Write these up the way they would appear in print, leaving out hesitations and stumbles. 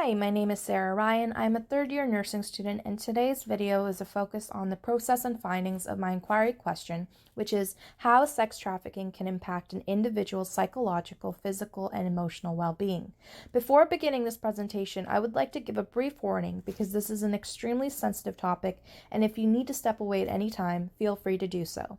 Hi, my name is Sarah Ryan. I'm a third-year nursing student, and today's video is a focus on the process and findings of my inquiry question, which is how sex trafficking can impact an individual's psychological, physical, and emotional well-being. Before beginning this presentation, I would like to give a brief warning because this is an extremely sensitive topic, and if you need to step away at any time, feel free to do so.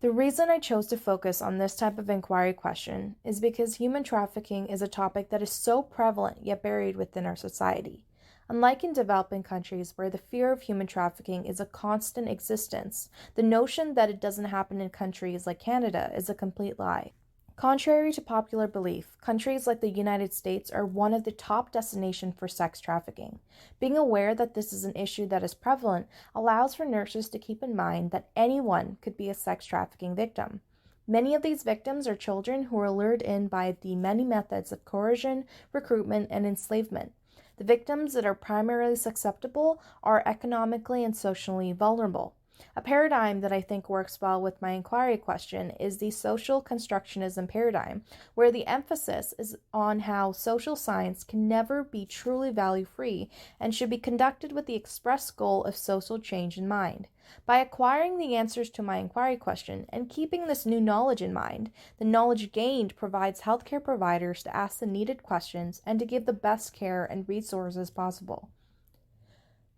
The reason I chose to focus on this type of inquiry question is because human trafficking is a topic that is so prevalent yet buried within our society. Unlike in developing countries where the fear of human trafficking is a constant existence, the notion that it doesn't happen in countries like Canada is a complete lie. Contrary to popular belief, countries like the United States are one of the top destinations for sex trafficking. Being aware that this is an issue that is prevalent allows for nurses to keep in mind that anyone could be a sex trafficking victim. Many of these victims are children who are lured in by the many methods of coercion, recruitment, and enslavement. The victims that are primarily susceptible are economically and socially vulnerable. A paradigm that I think works well with my inquiry question is the social constructionism paradigm, where the emphasis is on how social science can never be truly value-free and should be conducted with the express goal of social change in mind. By acquiring the answers to my inquiry question and keeping this new knowledge in mind, the knowledge gained provides healthcare providers to ask the needed questions and to give the best care and resources possible.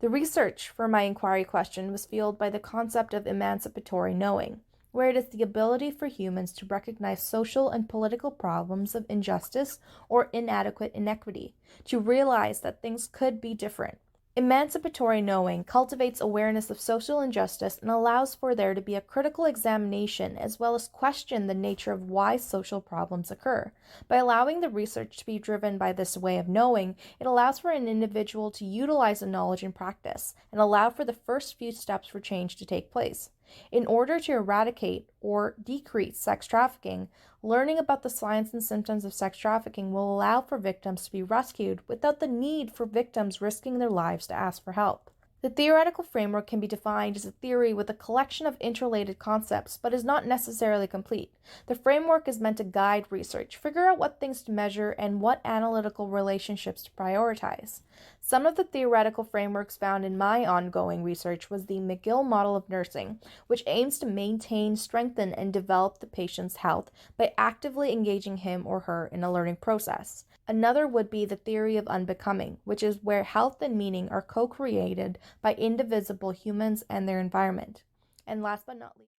The research for my inquiry question was fueled by the concept of emancipatory knowing, where it is the ability for humans to recognize social and political problems of injustice or inadequate inequity, to realize that things could be different. Emancipatory knowing cultivates awareness of social injustice and allows for there to be a critical examination as well as question the nature of why social problems occur. By allowing the research to be driven by this way of knowing, it allows for an individual to utilize the knowledge in practice and allow for the first few steps for change to take place. In order to eradicate or decrease sex trafficking, learning about the signs and symptoms of sex trafficking will allow for victims to be rescued without the need for victims risking their lives to ask for help. The theoretical framework can be defined as a theory with a collection of interrelated concepts, but is not necessarily complete. The framework is meant to guide research, figure out what things to measure, and what analytical relationships to prioritize. Some of the theoretical frameworks found in my ongoing research was the Mcgill model of nursing, which aims to maintain, strengthen, and develop the patient's health by actively engaging him or her in a learning process. Another would be the theory of unbecoming, which is where health and meaning are co-created by indivisible humans and their environment. And last but not least,